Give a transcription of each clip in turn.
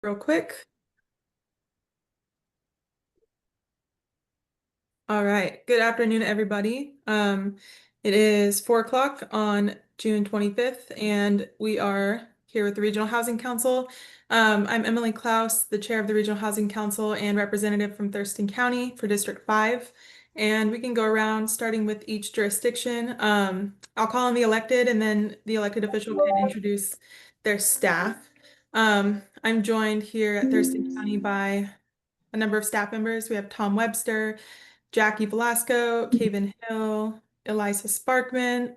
real quick. All right. Good afternoon, everybody. It is 4 o'clock on June 25th, and we are here with the Regional Housing Council. I'm Emily Klaus, the chair of the Regional Housing Council and representative from Thurston County for District 5. And we can go around starting with each jurisdiction. I'll call on the elected, and then the elected official can introduce their staff. I'm joined here at Thurston County by a number of staff members. We have Tom Webster, Jackie Velasco, Caven Hill, Elisa Sparkman.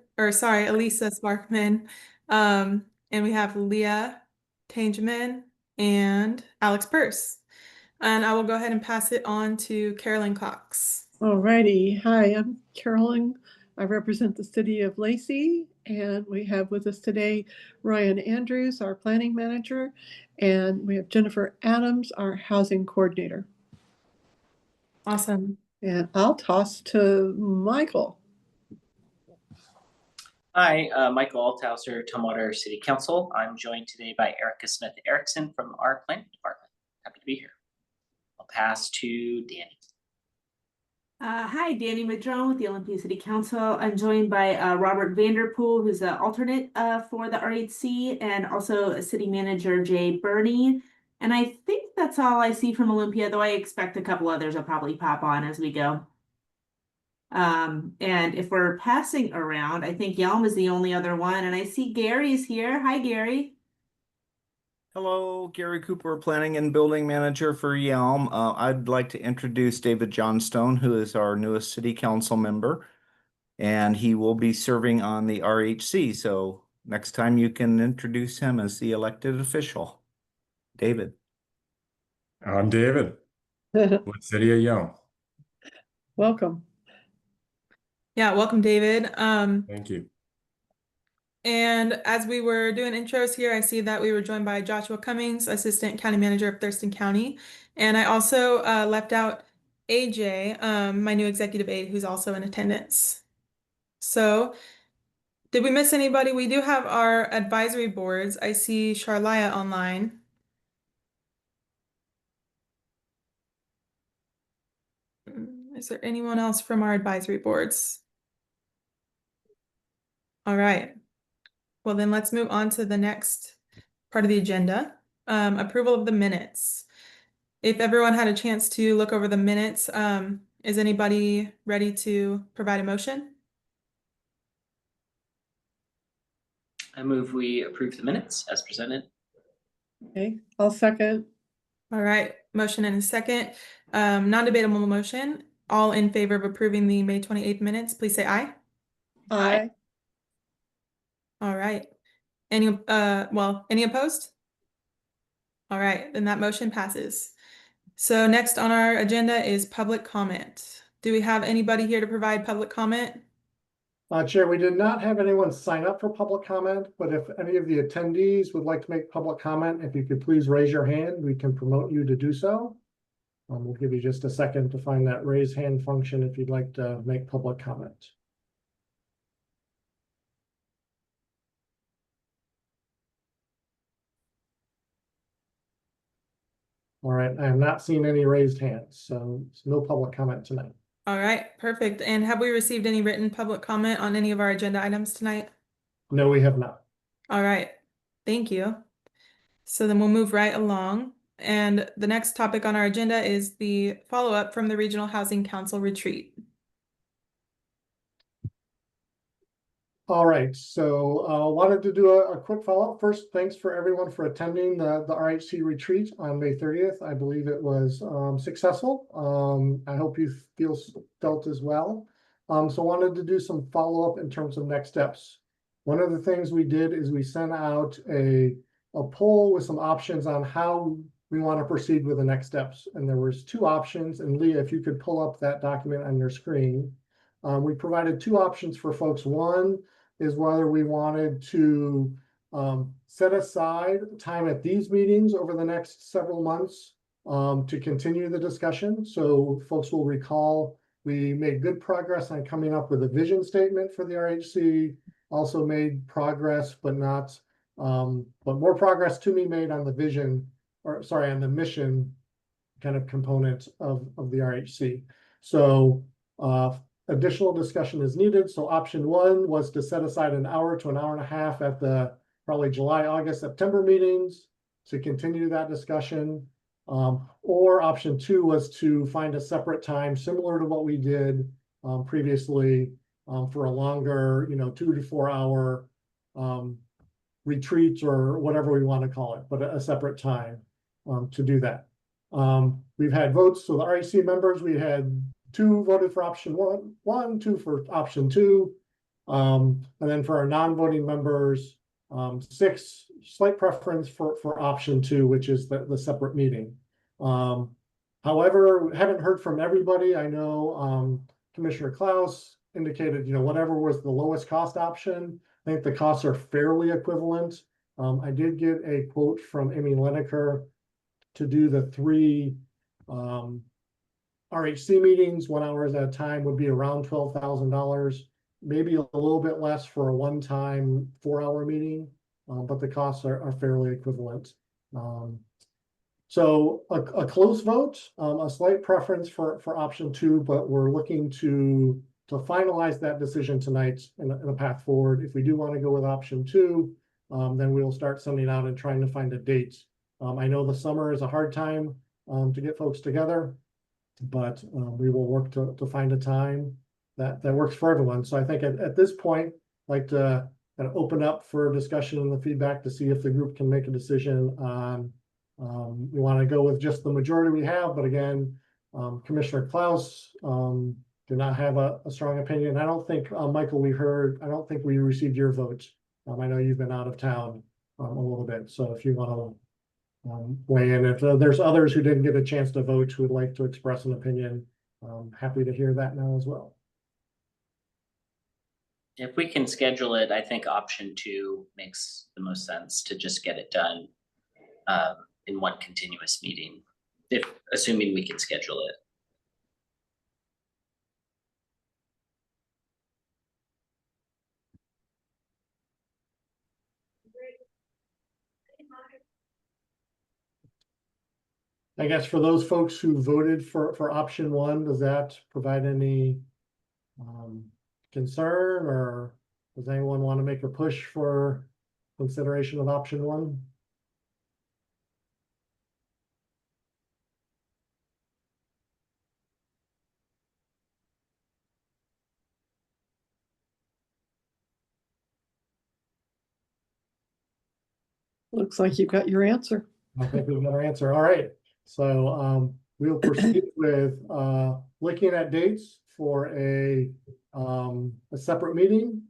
And we have Leah Tangeman and Alex Purse. And I will go ahead and pass it on to Carolyn Cox. Alrighty. Hi, I'm Carolyn. I represent the city of Lacey, and we have with us today Ryan Andrews, our planning manager, and we have Jennifer Adams, our housing coordinator. Awesome. And I'll toss to Michael. Hi, Michael Althauser, Tumwater City Council. I'm joined today by Erica Smith Erickson from our planning department. Happy to be here. I'll pass to Danny. Hi, Danny Madrone with the Olympia City Council. I'm joined by Robert Vanderpool, who's an alternate for the RHC, and also City Manager Jay Burney. And I think that's all I see from Olympia, though I expect a couple others will probably pop on as we go. And if we're passing around, I think Yelm is the only other one, and I see Gary's here. Hi, Gary. Hello, Gary Cooper, Planning and Building Manager for Yelm. I'd like to introduce David Johnstone, who is our newest City Council member, and he will be serving on the RHC. So next time you can introduce him as the elected official. David. I'm David with City of Yelm. Welcome. Yeah, welcome, David. Thank you. And as we were doing intros here, I see that we were joined by Joshua Cummings, Assistant County Manager of Thurston County. And I also left out AJ, my new executive aide, who's also in attendance. So did we miss anybody? We do have our advisory boards. I see Charlia online. Is there anyone else from our advisory boards? All right. Well, then let's move on to the next part of the agenda, approval of the minutes. If everyone had a chance to look over the minutes, is anybody ready to provide a motion? I move we approve the minutes as presented. Okay, I'll second. All right, motion and a second. Non-debatable motion. All in favor of approving the May 28th minutes, please say aye. Aye. All right. Any opposed? All right, then that motion passes. So next on our agenda is public comment. Do we have anybody here to provide public comment? Chair, we did not have anyone sign up for public comment, but if any of the attendees would like to make public comment, if you could please raise your hand, we can promote you to do so. We'll give you just a second to find that raise hand function if you'd like to make public comment. All right, I have not seen any raised hands, so no public comment tonight. All right, perfect. And have we received any written public comment on any of our agenda items tonight? No, we have not. All right, thank you. So then we'll move right along. And the next topic on our agenda is the follow-up from the Regional Housing Council retreat. All right, so wanted to do a quick follow-up. First, thanks for everyone for attending the RHC retreat on May 30th. I believe it was successful. I hope you felt as well. So wanted to do some follow-up in terms of next steps. One of the things we did is we sent out a poll with some options on how we want to proceed with the next steps. And there was two options. And Leah, if you could pull up that document on your screen. We provided two options for folks. One is whether we wanted to set aside time at these meetings over the next several months to continue the discussion. So folks will recall we made good progress on coming up with a vision statement for the RHC, also made progress, but more progress to be made on the vision or sorry, on the mission kind of component of the RHC. So additional discussion is needed. So option one was to set aside an hour to an hour and a half at the probably July, August, September meetings to continue that discussion. Or option two was to find a separate time similar to what we did previously for a longer, 2 to 4 hour retreat or whatever we want to call it, but a separate time to do that. We've had votes. So the REC members, we had 2 voted for option one, 2 for option 2. And then for our non-voting members, 6 slight preference for option 2, which is the separate meeting. However, haven't heard from everybody. I know Commissioner Klaus indicated, whatever was the lowest cost option. I think the costs are fairly equivalent. I did get a quote from Amy Lineker to do the 3 RHC meetings, 1 hour at a time, would be around $12,000, maybe a little bit less for a one-time 4-hour meeting, but the costs are fairly equivalent. So a close vote, a slight preference for option 2, but we're looking to finalize that decision tonight in a path forward. If we do want to go with option 2, then we'll start sending out and trying to find a date. I know the summer is a hard time to get folks together, but we will work to find a time that works for everyone. So I think at this point, I'd like to kind of open up for discussion and the feedback to see if the group can make a decision on we want to go with just the majority we have. But again, Commissioner Klaus did not have a strong opinion. I don't think, Michael, I don't think we received your vote. I know you've been out of town a little bit. So if you want to weigh in. If there's others who didn't get a chance to vote who would like to express an opinion, happy to hear that now as well. If we can schedule it, I think option 2 makes the most sense to just get it done in one continuous meeting, assuming we can schedule it. I guess for those folks who voted for option 1, does that provide any concern, or does anyone want to make a push for consideration of option 1? Looks like you've got your answer. I think we've got our answer. All right. So we'll proceed with looking at dates for a separate meeting.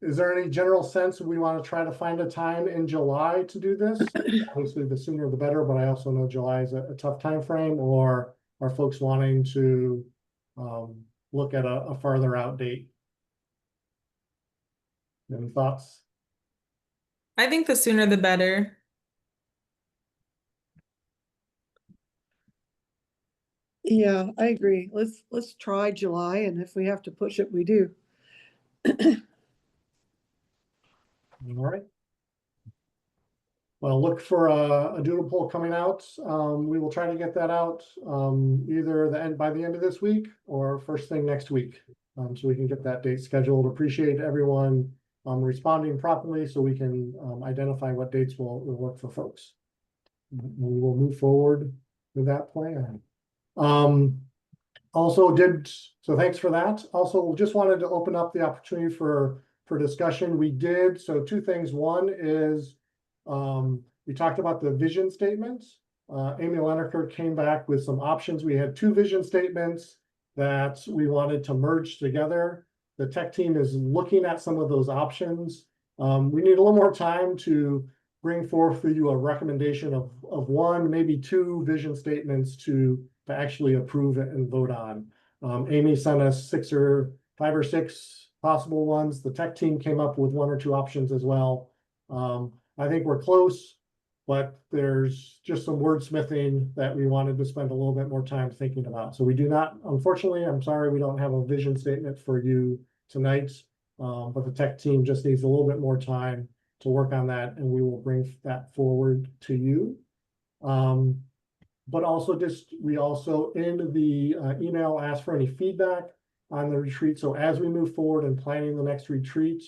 Is there any general sense we want to try to find a time in July to do this? Obviously, the sooner the better, but I also know July is a tough time frame. Or are folks wanting to look at a farther out date? Any thoughts? I think the sooner the better. Yeah, I agree. Let's try July, and if we have to push it, we do. All right. Well, look for a doodle poll coming out. We will try to get that out either by the end of this week or first thing next week, so we can get that date scheduled. Appreciate everyone responding properly, so we can identify what dates will work for folks. We will move forward with that plan. So thanks for that. Also, just wanted to open up the opportunity for discussion. We did, so 2 things. One is we talked about the vision statements. Amy Lineker came back with some options. We had 2 vision statements that we wanted to merge together. The tech team is looking at some of those options. We need a little more time to bring forth for you a recommendation of 1, maybe 2 vision statements to actually approve it and vote on. Amy sent us 5 or 6 possible ones. The tech team came up with 1 or 2 options as well. I think we're close, but there's just some wordsmithing that we wanted to spend a little bit more time thinking about. So we do not, unfortunately, I'm sorry, we don't have a vision statement for you tonight, but the tech team just needs a little bit more time work on that, and we will bring that forward to you. But also we also in the email ask for any feedback on the retreat. So as we move forward in planning the next retreat,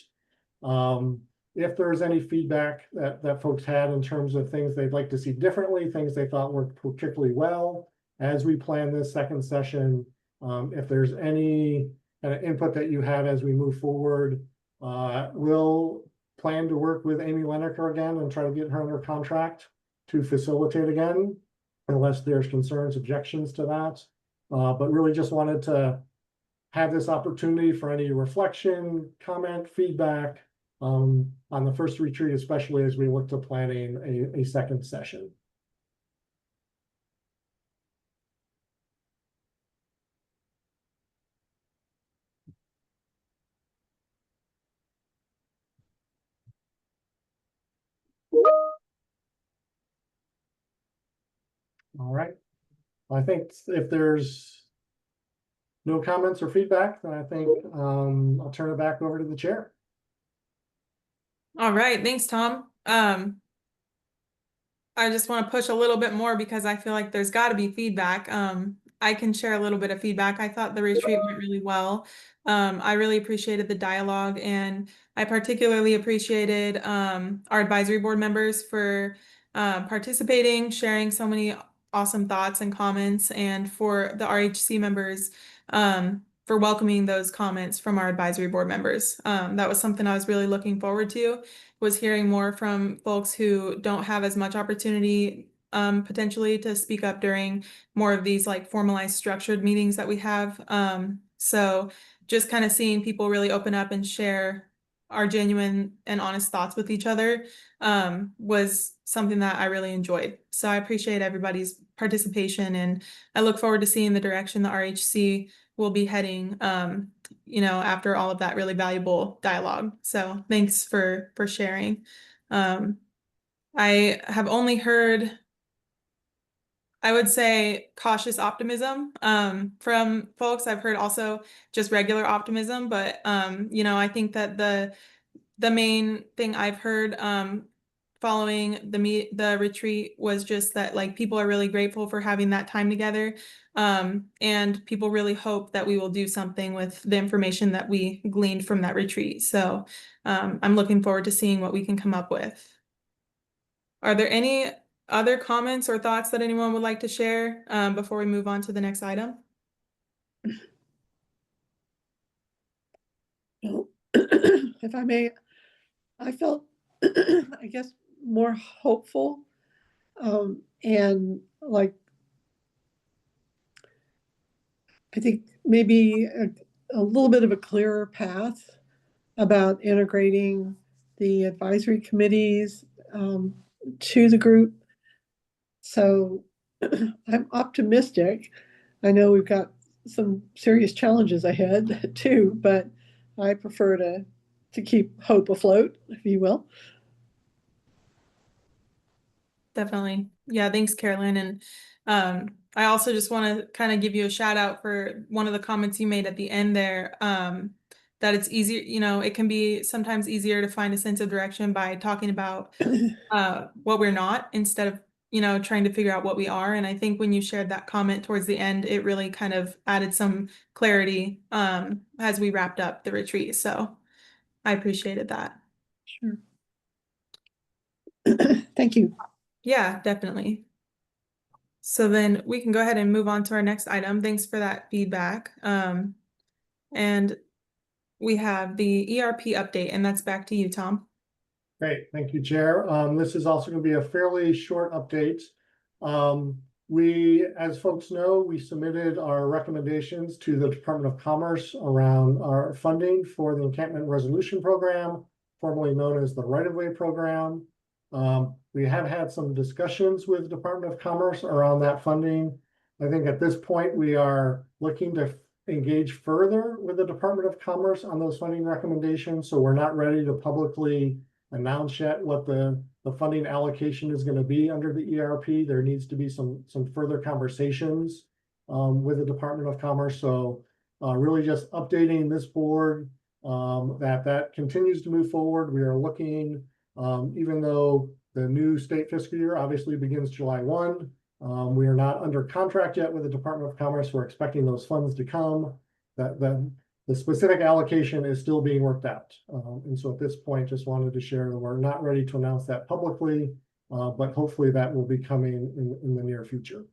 if there's any feedback that folks had in terms of things they'd like to see differently, things they thought worked particularly well, as we plan this second session, if there's any kind of input that you have as we move forward, we'll plan to work with Amy Lineker again and try to get her under contract to facilitate again, unless there's concerns, objections to that. But really just wanted to have this opportunity for any reflection, comment, feedback on the first retreat, especially as we look to planning a second session. All right. I think if there's no comments or feedback, then I think I'll turn it back over to the chair. All right, thanks, Tom. I just want to push a little bit more because I feel like there's got to be feedback. I can share a little bit of feedback. I thought the retreat went really well. I really appreciated the dialogue, and I particularly appreciated our advisory board members for participating, sharing so many awesome thoughts and comments, and for the RHC members for welcoming those comments from our advisory board members. That was something I was really looking forward to, was hearing more from folks who don't have as much opportunity potentially to speak up during more of these like formalized structured meetings that we have. So just kind of seeing people really open up and share our genuine and honest thoughts with each other was something that I really enjoyed. So I appreciate everybody's participation, and I look forward to seeing the direction the RHC will be heading, after all of that really valuable dialogue. So thanks for sharing. I have only heard, I would say, cautious optimism from folks. I've heard also just regular optimism, but I think that the main thing I've heard following the retreat was just that like people are really grateful for having that time together, and people really hope that we will do something with the information that we gleaned from that retreat. So I'm looking forward to seeing what we can come up with. Are there any other comments or thoughts that anyone would like to share before we move on to the next item? Well, if I may, I felt, I guess, more hopeful and like, I think maybe a little bit of a clearer path about integrating the advisory committees to the group. So I'm optimistic. I know we've got some serious challenges ahead too, but I prefer to keep hope afloat, if you will. Definitely. Yeah, thanks, Carolyn. And I also just want to kind of give you a shout out for one of the comments you made at the end there, that it's easier, it can be sometimes easier to find a sense of direction by talking about what we're not, instead of, trying to figure out what we are. And I think when you shared that comment towards the end, it really kind of added some clarity as we wrapped up the retreat. So I appreciated that. Sure. Thank you. Yeah, definitely. So then we can go ahead and move on to our next item. Thanks for that feedback. And we have the ERP update, and that's back to you, Tom. Great, thank you, Chair. This is also going to be a fairly short update. We, as folks know, we submitted our recommendations to the Department of Commerce around our funding for the Encampment Resolution Program, formerly known as the Right-of-Way Program. We have had some discussions with the Department of Commerce around that funding. I think at this point, we are looking to engage further with the Department of Commerce on those funding recommendations. So we're not ready to publicly announce yet what the funding allocation is going to be under the ERP. There needs to be some further conversations with the Department of Commerce. So really just updating this board that continues to move forward. We are looking Even though the new state fiscal year obviously begins July 1, we are not under contract yet with the Department of Commerce. We're expecting those funds to come. The specific allocation is still being worked out. And so at this point, just wanted to share that we're not ready to announce that publicly, but hopefully that will be coming in the near future.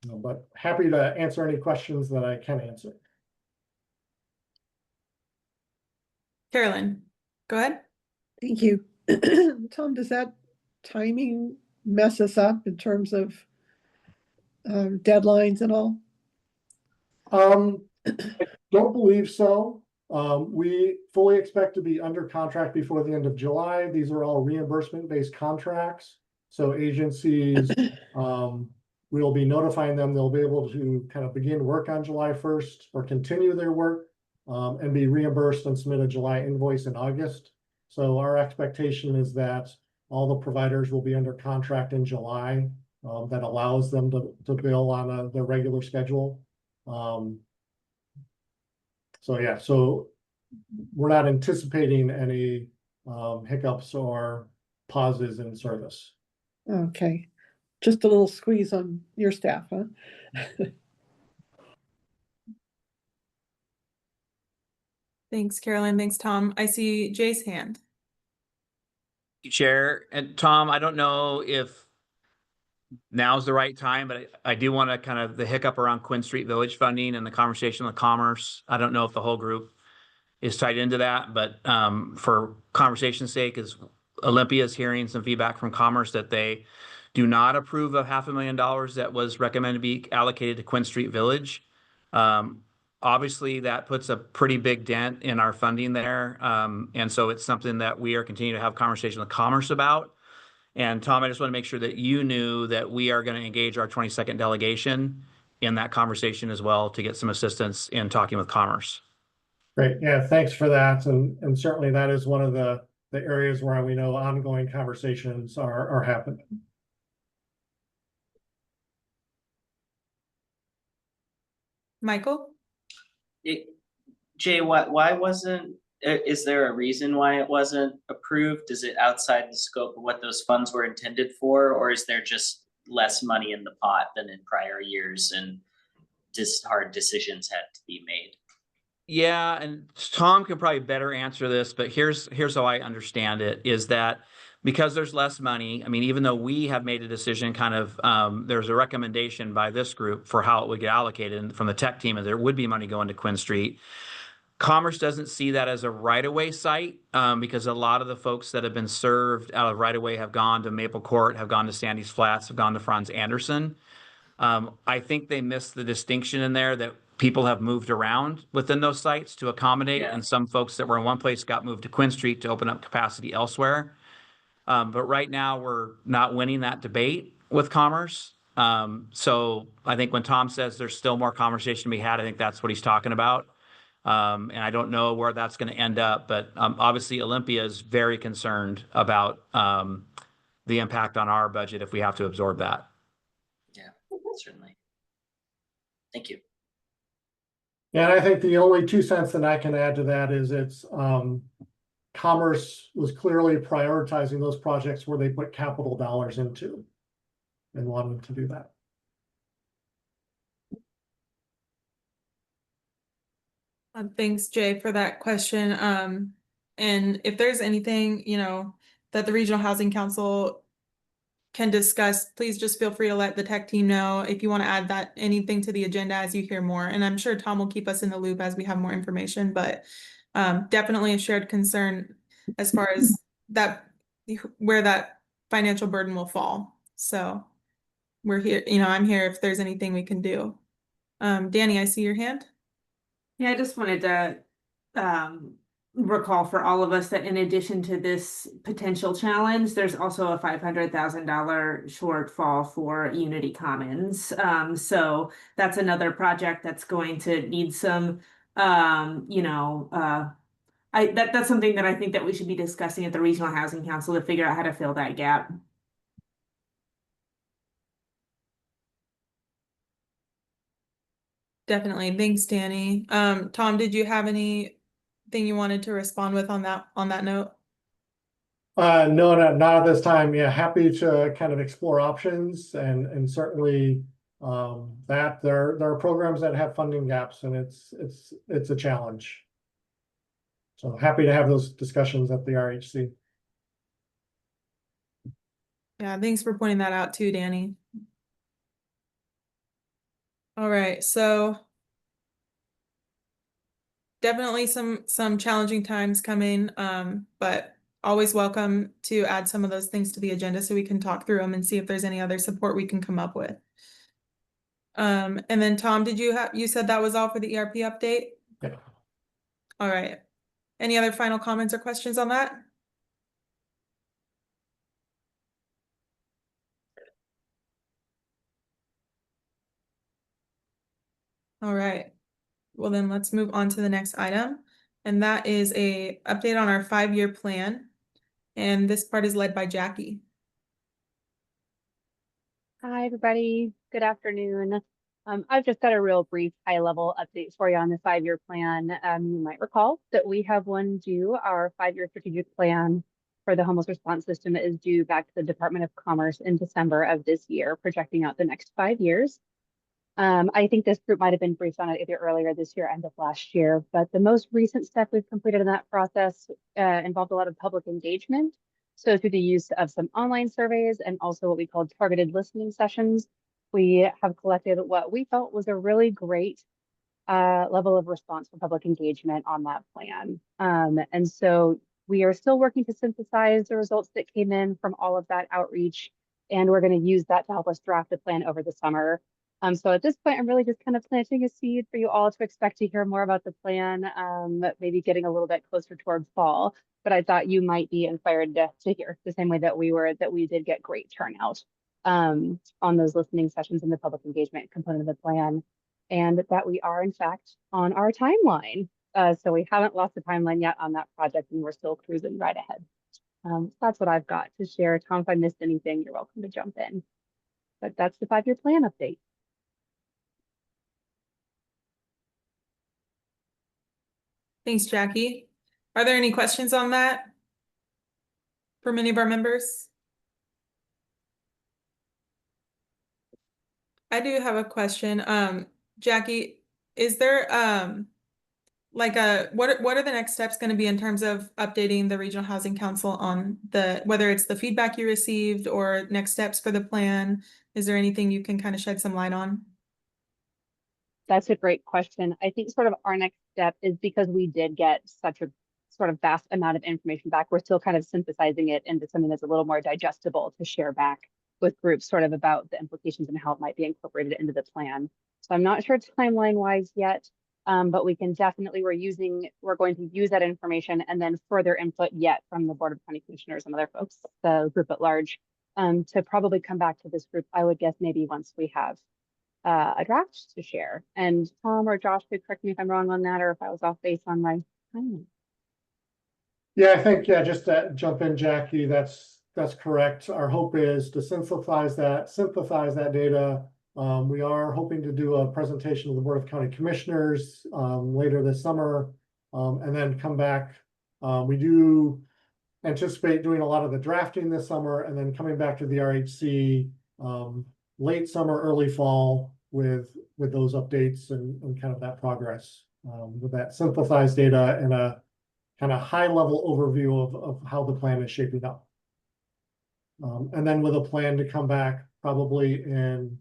But happy to answer any questions that I can answer. Carolyn, go ahead. Thank you. Tom, does that timing mess us up in terms of deadlines and all? I don't believe so. We fully expect to be under contract before the end of July. These are all reimbursement-based contracts. So agencies, we'll be notifying them. They'll be able to kind of begin work on July 1st or continue their work and be reimbursed and submit a July invoice in August. So our expectation is that all the providers will be under contract in July. That allows them to bill on the regular schedule. So yeah, so we're not anticipating any hiccups or pauses in service. Okay, just a little squeeze on your staff, huh? Thanks, Carolyn. Thanks, Tom. I see Jay's hand. Chair, and Tom, I don't know if now's the right time, but I do want to kind of the hiccup around Quinn Street Village funding and the conversation with Commerce. I don't know if the whole group is tied into that, but for conversation's sake, is Olympia's hearing some feedback from Commerce that they do not approve of $500,000 that was recommended to be allocated to Quinn Street Village. Obviously, that puts a pretty big dent in our funding there. And so it's something that we are continuing to have conversation with Commerce about. And Tom, I just want to make sure that you knew that we are going to engage our 22nd delegation in that conversation as well to get some assistance in talking with Commerce. Great. Yeah, thanks for that. And certainly that is one of the areas where we know ongoing conversations are happening. Michael? Jay, why wasn't, is there a reason why it wasn't approved? Is it outside the scope of what those funds were intended for, or is there just less money in the pot than in prior years and just hard decisions had to be made? Yeah, and Tom can probably better answer this, but here's how I understand it, is that because there's less money, I mean, even though we have made a decision kind of, there's a recommendation by this group for how it would get allocated and from the tech team, and there would be money going to Quinn Street. Commerce doesn't see that as a right-of-way site because a lot of the folks that have been served out of right-of-way have gone to Maple Court, have gone to Sandy's Flats, have gone to Franz Anderson. I think they missed the distinction in there that people have moved around within those sites to accommodate, and some folks that were in one place got moved to Quinn Street to open up capacity elsewhere. But right now we're not winning that debate with Commerce. So I think when Tom says there's still more conversation to be had, I think that's what he's talking about. And I don't know where that's going to end up, but obviously Olympia is very concerned about the impact on our budget if we have to absorb that. Yeah, certainly. Thank you. Yeah, and I think the only 2 cents that I can add to that is it's Commerce was clearly prioritizing those projects where they put capital dollars into and wanted to do that. Thanks, Jay, for that question. And if there's anything, that the Regional Housing Council can discuss, please just feel free to let the tech team know if you want to add anything to the agenda as you hear more. And I'm sure Tom will keep us in the loop as we have more information, but definitely a shared concern as far as where that financial burden will fall. So we're here, I'm here if there's anything we can do. Danny, I see your hand. Yeah, I just wanted to recall for all of us that in addition to this potential challenge, there's also a $500,000 shortfall for Unity Commons. So that's another project that's going to need some, that's something that I think that we should be discussing at the Regional Housing Council to figure out how to fill that gap. Definitely. Thanks, Danny. Tom, did you have anything you wanted to respond with on that note? No, not at this time. Yeah, happy to kind of explore options and certainly that there are programs that have funding gaps and it's a challenge. So happy to have those discussions at the RHC. Yeah, thanks for pointing that out too, Danny. All right, so definitely some challenging times coming, but always welcome to add some of those things to the agenda so we can talk through them and see if there's any other support we can come up with. And then Tom, you said that was all for the ERP update? Yeah. All right. Any other final comments or questions on that? All right. Well, then let's move on to the next item. And that is a update on our 5-year plan. And this part is led by Jackie. Hi, everybody. Good afternoon. I've just got a real brief high-level update for you on the 5-year plan. You might recall that we have one due. Our 5-year strategic plan for the homeless response system is due back to the Department of Commerce in December of this year, projecting out the next 5 years. I think this group might have been briefed on it either earlier this year, end of last year, but the most recent step we've completed in that process involved a lot of public engagement. So through the use of some online surveys and also what we called targeted listening sessions, we have collected what we felt was a really great level of response for public engagement on that plan. And so we are still working to synthesize the results that came in from all of that outreach, and we're going to use that to help us draft a plan over the summer. So at this point, I'm really just kind of planting a seed for you all to expect to hear more about the plan, maybe getting a little bit closer towards fall. But I thought you might be inspired to hear the same way that we did get great turnout on those listening sessions and the public engagement component of the plan, and that we are in fact on our timeline. So we haven't lost the timeline yet on that project, and we're still cruising right ahead. So that's what I've got to share. Tom, if I missed anything, you're welcome to jump in. But that's the 5-year plan update. Thanks, Jackie. Are there any questions on that from any of our members? I do have a question. Jackie, is there like what are the next steps going to be in terms of updating the Regional Housing Council on whether it's the feedback you received or next steps for the plan? Is there anything you can kind of shed some light on? That's a great question. I think sort of our next step is, because we did get such a sort of vast amount of information back, we're still kind of synthesizing it into something that's a little more digestible to share back with groups sort of about the implications and how it might be incorporated into the plan. So I'm not sure timeline wise yet, but we can definitely, we're going to use that information and then further input yet from the Board of County Commissioners and other folks, the group at large, to probably come back to this group, I would guess maybe once we have a draft to share. And Tom or Josh could correct me if I'm wrong on that, or if I was off base on my timing. Yeah, I think, yeah, just to jump in, Jackie, that's correct. Our hope is to synthesize that data. We are hoping to do a presentation to the Board of County Commissioners later this summer, and then come back. We do anticipate doing a lot of the drafting this summer and then coming back to the RHC late summer, early fall with those updates and kind of that progress with that synthesized data and a kind of high level overview of how the plan is shaping up. And then with a plan to come back probably in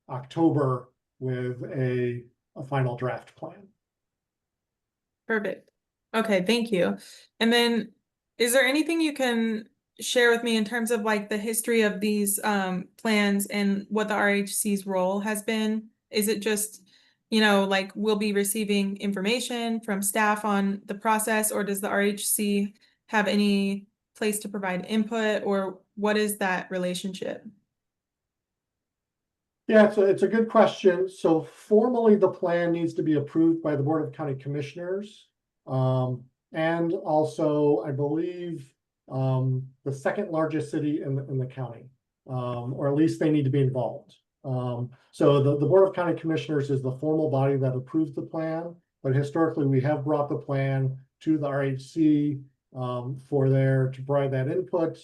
October with a final draft plan. Perfect. Okay, thank you. And then is there anything you can share with me in terms of like the history of these plans and what the RHC's role has been? Is it just, like we'll be receiving information from staff on the process, or does the RHC have any place to provide input, or what is that relationship? Yeah, so it's a good question. So formally, the plan needs to be approved by the Board of County Commissioners. And also, I believe, the second largest city in the county, or at least they need to be involved. So the Board of County Commissioners is the formal body that approves the plan, but historically we have brought the plan to the RHC for to provide that input,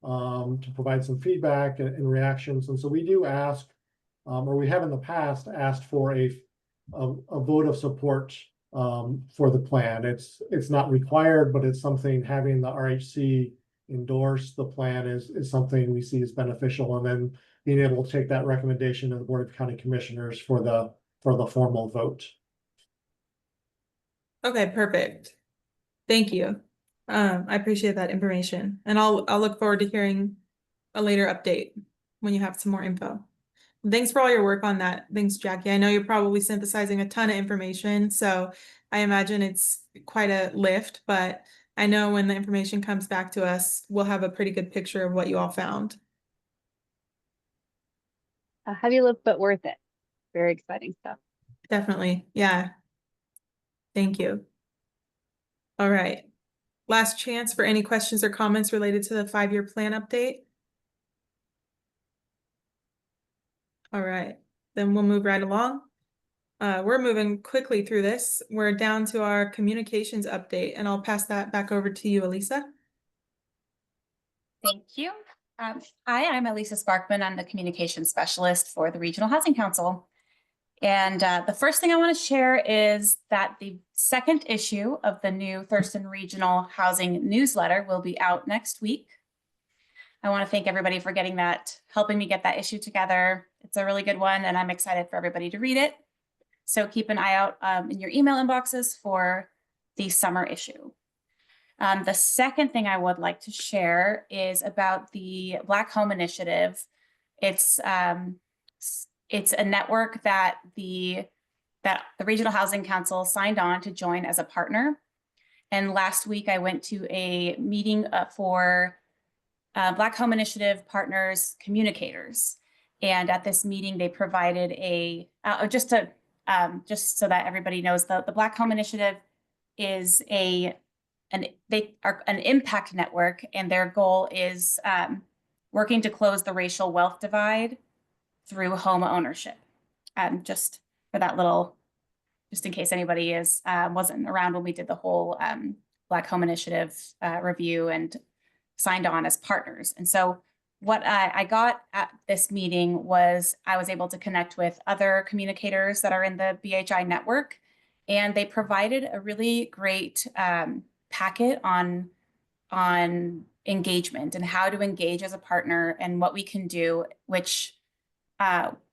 to provide some feedback and reactions. And so we do ask, or we have in the past asked for a vote of support for the plan. It's not required, but it's something having the RHC endorse the plan is something we see as beneficial, and then being able to take that recommendation to the Board of County Commissioners for the formal vote. Okay, perfect. Thank you. I appreciate that information, and I'll look forward to hearing a later update when you have some more info. Thanks for all your work on that. Thanks, Jackie. I know you're probably synthesizing a ton of information, so I imagine it's quite a lift, but I know when the information comes back to us, we'll have a pretty good picture of what you all found. A heavy lift, but worth it. Very exciting stuff. Definitely. Yeah. Thank you. All right. Last chance for any questions or comments related to the 5-year plan update. All right, then we'll move right along. We're moving quickly through this. We're down to our communications update, and I'll pass that back over to you, Elisa. Thank you. Hi, I'm Elisa Sparkman. I'm the communications specialist for the Regional Housing Council. And the first thing I want to share is that the second issue of the new Thurston Regional Housing newsletter will be out next week. I want to thank everybody for helping me get that issue together. It's a really good one, and I'm excited for everybody to read it. So keep an eye out in your email inboxes for the summer issue. The second thing I would like to share is about the Black Home Initiative. It's a network that the Regional Housing Council signed on to join as a partner. And last week I went to a meeting for Black Home Initiative Partners Communicators. And at this meeting, they provided just so that everybody knows, the Black Home Initiative is an impact network, and their goal is working to close the racial wealth divide through home ownership. Just for that little, just in case anybody wasn't around when we did the whole Black Home Initiative review and signed on as partners. And so what I got at this meeting was I was able to connect with other communicators that are in the BHI network, and they provided a really great packet on engagement and how to engage as a partner and what we can do, which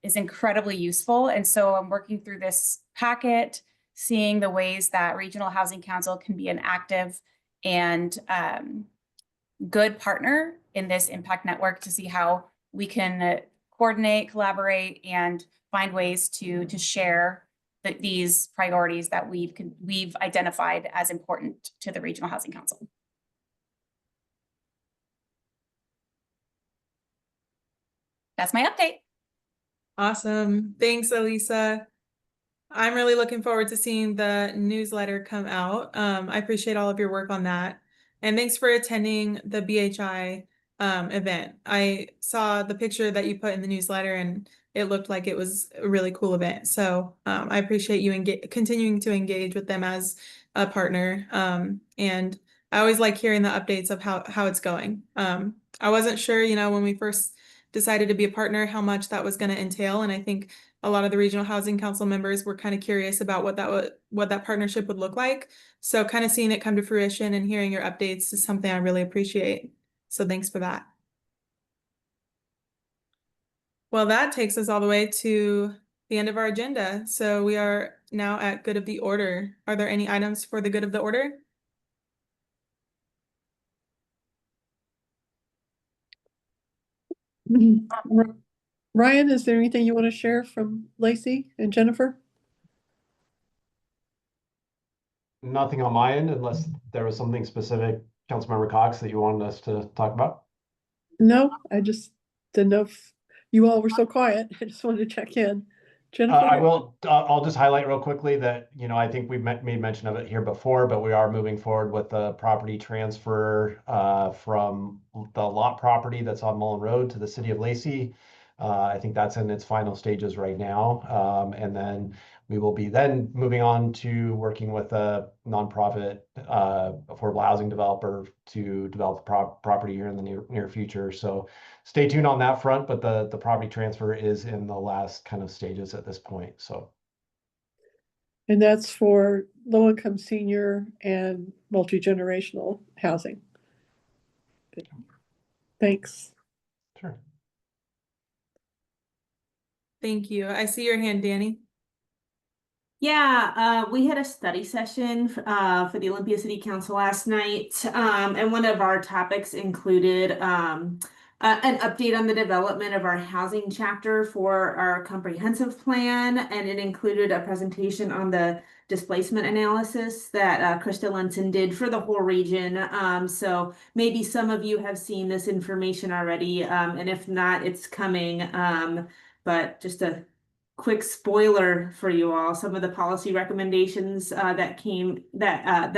is incredibly useful. And so I'm working through this packet, seeing the ways that Regional Housing Council can be an active and good partner in this impact network to see how we can coordinate, collaborate, and find ways to share these priorities that we've identified as important to the Regional Housing Council. That's my update. Awesome. Thanks, Elisa. I'm really looking forward to seeing the newsletter come out. I appreciate all of your work on that. And thanks for attending the BHI event. I saw the picture that you put in the newsletter, and it looked like it was a really cool event. So I appreciate you continuing to engage with them as a partner. And I always like hearing the updates of how it's going. I wasn't sure, when we first decided to be a partner, how much that was going to entail. And I think a lot of the Regional Housing Council members were kind of curious about what that partnership would look like. So kind of seeing it come to fruition and hearing your updates is something I really appreciate. So thanks for that. Well, that takes us all the way to the end of our agenda. So we are now at good of the order. Are there any items for the good of the order? Ryan, is there anything you want to share from Lacey and Jennifer? Nothing on my end, unless there was something specific, Councilmember Cox, that you wanted us to talk about. No, I just didn't know if you all were so quiet. I just wanted to check in. Jennifer? I'll just highlight real quickly that, I think we've made mention of it here before, but we are moving forward with the property transfer from the lot property that's on Mullen Road to the city of Lacey. I think that's in its final stages right now. And then we will be then moving on to working with a nonprofit affordable housing developer to develop the property here in the near future. So stay tuned on that front, but the property transfer is in the last kind of stages at this point. So. And that's for low-income senior and multi-generational housing. Thanks. Sure. Thank you. I see your hand, Danny. Yeah, we had a study session for the Olympia City Council last night, and one of our topics included an update on the development of our housing chapter for our comprehensive plan, and it included a presentation on the displacement analysis that Krista Lenson did for the whole region. So maybe some of you have seen this information already, and if not, it's coming. But just a quick spoiler for you all, some of the policy recommendations that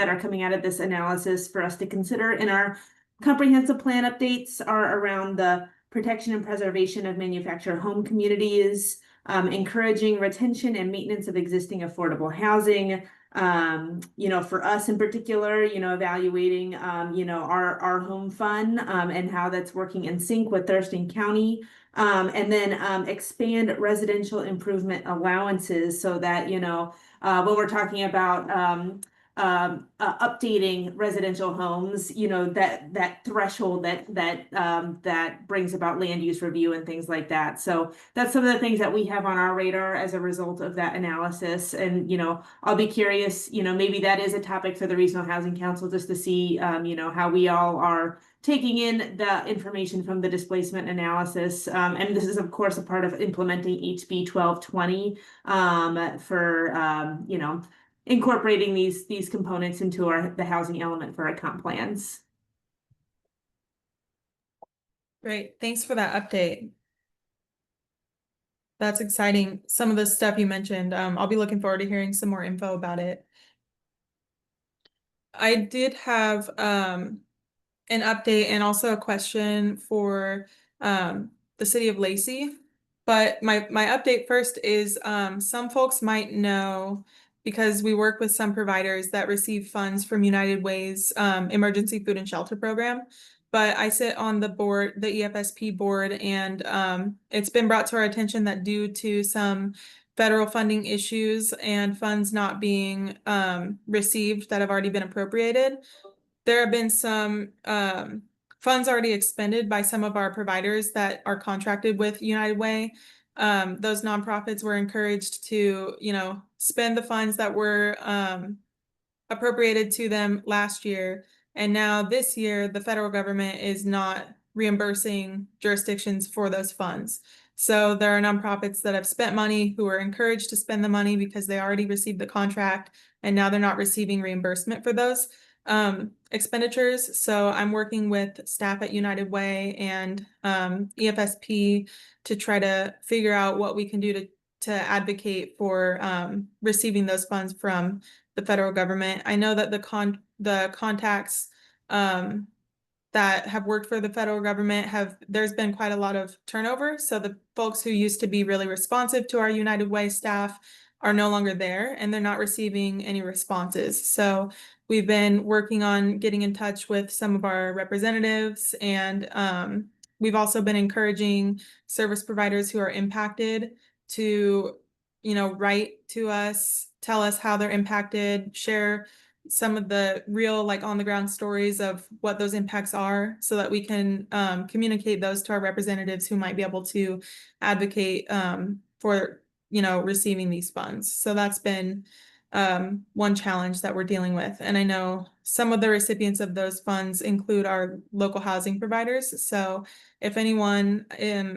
are coming out of this analysis for us to consider in our comprehensive plan updates are around the protection and preservation of manufactured home communities, encouraging retention and maintenance of existing affordable housing. For us in particular, evaluating, our home fund, and how that's working in sync with Thurston County. And then expand residential improvement allowances so that, when we're talking about updating residential homes, that threshold that brings about land use review and things like that. So that's some of the things that we have on our radar as a result of that analysis. And, I'll be curious, maybe that is a topic for the Regional Housing Council just to see, how we all are taking in the information from the displacement analysis. And this is, of course, a part of implementing HB 1220 for, incorporating these components into the housing element for our comp plans. Great. Thanks for that update. That's exciting. Some of the stuff you mentioned, I'll be looking forward to hearing some more info about it. I did have an update and also a question for the city of Lacey. But my update first is some folks might know, because we work with some providers that receive funds from United Way's Emergency Food and Shelter Program. But I sit on the board, the EFSP board, and it's been brought to our attention that due to some federal funding issues and funds not being received that have already been appropriated, there have been some funds already expended by some of our providers that are contracted with United Way. Those nonprofits were encouraged to, spend the funds that were appropriated to them last year. And now this year, the federal government is not reimbursing jurisdictions for those funds. So there are nonprofits that have spent money who are encouraged to spend the money because they already received the contract, and now they're not receiving reimbursement for those expenditures. So I'm working with staff at United Way and EFSP to try to figure out what we can do to advocate for receiving those funds from the federal government. I know that the contacts that have worked for the federal government there's been quite a lot of turnover. So the folks who used to be really responsive to our United Way staff are no longer there, and they're not receiving any responses. So we've been working on getting in touch with some of our representatives, and we've also been encouraging service providers who are impacted to, write to us, tell us how they're impacted, share some of the real, on the ground stories of what those impacts are, so that we can communicate those to our representatives who might be able to advocate for receiving these funds. So that's been one challenge that we're dealing with. And I know some of the recipients of those funds include our local housing providers. So if anyone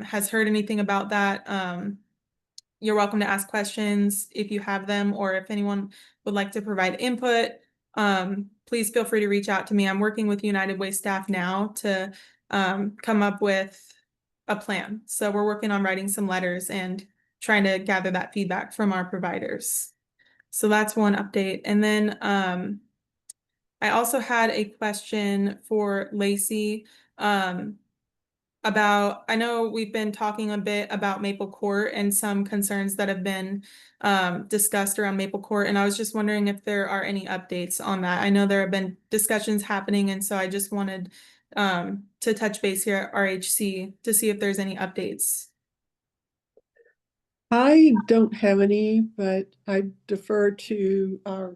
has heard anything about that, you're welcome to ask questions if you have them, or if anyone would like to provide input, please feel free to reach out to me. I'm working with United Way staff now to come up with a plan. So we're working on writing some letters and trying to gather that feedback from our providers. So that's one update. And then I also had a question for Lacey. about, I know we've been talking a bit about Maple Court and some concerns that have been discussed around Maple Court, and I was just wondering if there are any updates on that. I know there have been discussions happening, and so I just wanted to touch base here at RHC to see if there's any updates. I don't have any, but I defer to our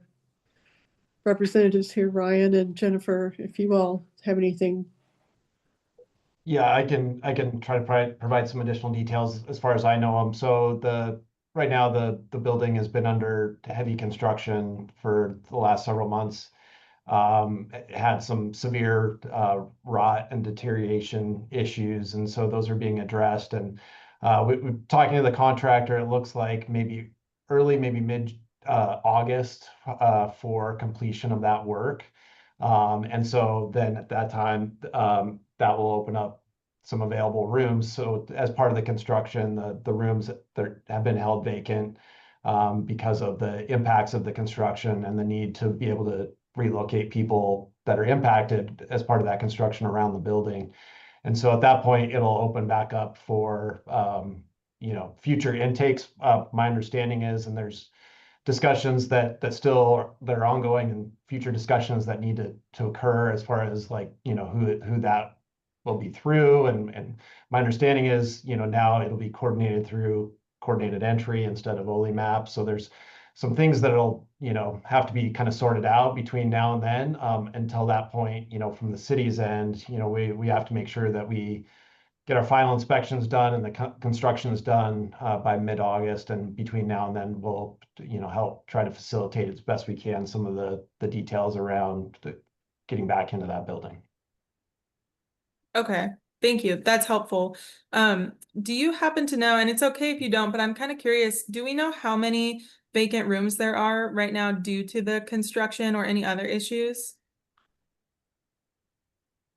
representatives here, Ryan and Jennifer, if you all have anything. Yeah, I can try to provide some additional details as far as I know them. So right now the building has been under heavy construction for the last several months. It had some severe rot and deterioration issues, and so those are being addressed. And we're talking to the contractor. It looks like maybe mid August for completion of that work. And so then at that time, that will open up some available rooms. So as part of the construction, the rooms that have been held vacant because of the impacts of the construction and the need to be able to relocate people that are impacted as part of that construction around the building. And so at that point, it'll open back up for future intakes. My understanding is, and there's discussions that are ongoing and future discussions that need to occur as far as like, who that will be through. And my understanding is, now it'll be coordinated through coordinated entry instead of OLI So there's some things that'll, have to be kind of sorted out between now and then. Until that point, from the city's end, we have to make sure that we get our final inspections done and the construction is done by mid-August. And between now and then, we'll, help try to facilitate as best we can some of the details around getting back into that building. Okay, thank you. That's helpful. Do you happen to know, and it's okay if you don't, but I'm kind of curious, do we know how many vacant rooms there are right now due to the construction or any other issues?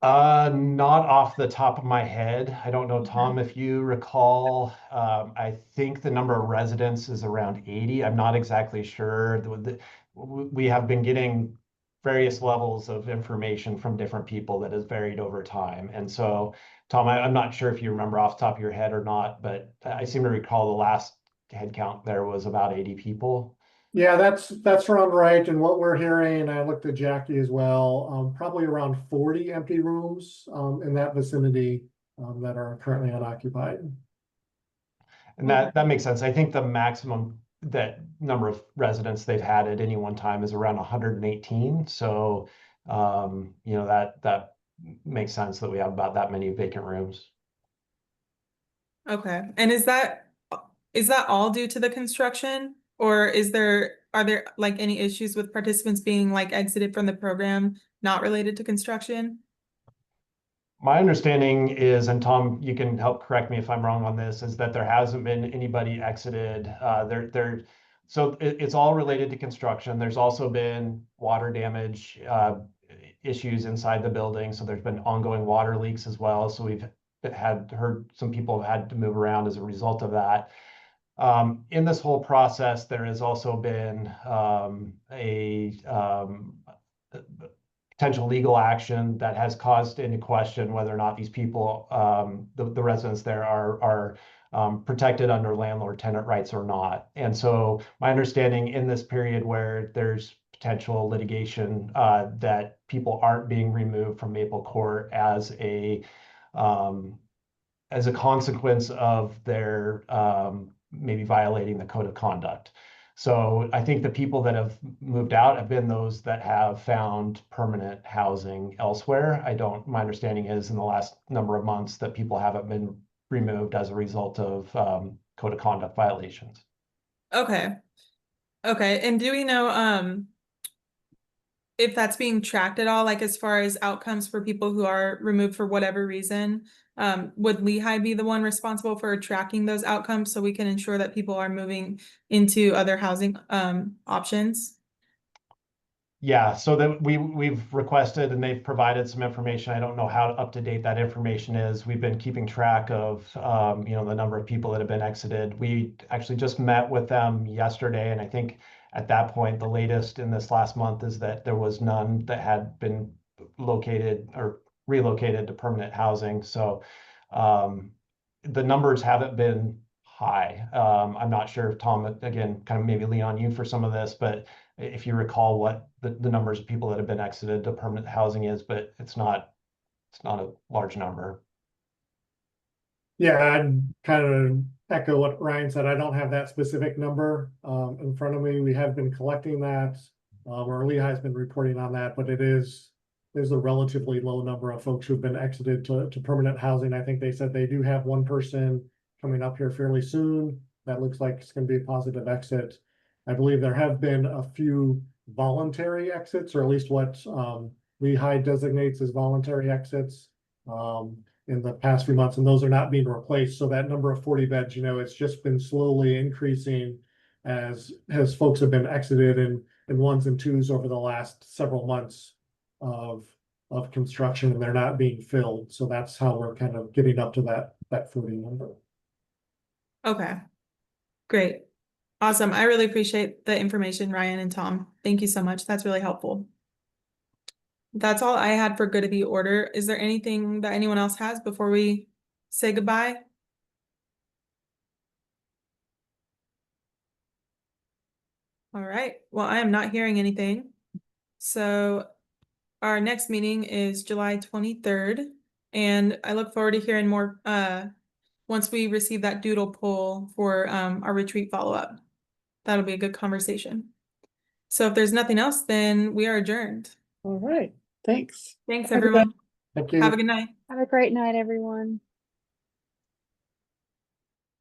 Not off the top of my head. I don't know, Tom, if you recall, I think the number of residents is around 80. I'm not exactly sure. We have been getting various levels of information from different people that has varied over time. And so, Tom, I'm not sure if you remember off the top of your head or not, but I seem to recall the last head count there was about 80 people. Yeah, that's around right. And what we're hearing, and I looked at Jackie as well, probably around 40 empty rooms in that vicinity that are currently unoccupied. And that makes sense. I think the maximum that number of residents they've had at any one time is around 118. So, that makes sense that we have about that many vacant rooms. Okay, and is that all due to the construction? Or are there like any issues with participants being like exited from the program not related to construction? My understanding is, and Tom, you can help correct me if I'm wrong on this, is that there hasn't been anybody exited. So it's all related to construction. There's also been water damage issues inside the building. So there's been ongoing water leaks as well. So we've heard some people have had to move around as a result of that. In this whole process, there has also been a potential legal action that has caused any question whether or not these people, the residents there are protected under landlord-tenant rights or not. And so my understanding in this period where there's potential litigation that people aren't being removed from Maple Court as a consequence of their maybe violating the code of conduct. So I think the people that have moved out have been those that have found permanent housing elsewhere. My understanding is in the last number of months that people haven't been removed as a result of code of conduct violations. Okay. Okay, and do we know if that's being tracked at all, like as far as outcomes for people who are removed for whatever reason? Would Lehigh be the one responsible for tracking those outcomes so we can ensure that people are moving into other housing options? Yeah, so that we've requested and they've provided some information. I don't know how up to date that information is. We've been keeping track of the number of people that have been exited. We actually just met with them yesterday, and I think at that point, the latest in this last month is that there was none that had been located or relocated to permanent housing. So The numbers haven't been high. I'm not sure if Tom, again, kind of maybe lean on you for some of this, but if you recall what the numbers of people that have been exited to permanent housing is, but it's not a large number. Yeah, I'd kind of echo what Ryan said. I don't have that specific number in front of me. We have been collecting that, or Lehigh's been reporting on that, but there's a relatively low number of folks who've been exited to permanent housing. I think they said they do have one person coming up here fairly soon. That looks like it's going to be a positive exit. I believe there have been a few voluntary exits, or at least what Lehigh designates as voluntary exits. In the past few months, and those are not being replaced. So that number of 40 beds, it's just been slowly increasing as folks have been exited in ones and twos over the last several months of construction, and they're not being filled. So that's how we're kind of getting up to that 40 number. Okay, great. Awesome. I really appreciate the information, Ryan and Tom. Thank you so much. That's really helpful. That's all I had for good of the order. Is there anything that anyone else has before we say goodbye? All right. Well, I am not hearing anything. So our next meeting is July 23rd, and I look forward to hearing more once we receive that doodle poll for our retreat follow-up. That'll be a good conversation. So if there's nothing else, then we are adjourned. All right. Thanks. Thanks, Have a good- everyone. Thank you. Have a good night. Have a great night, everyone.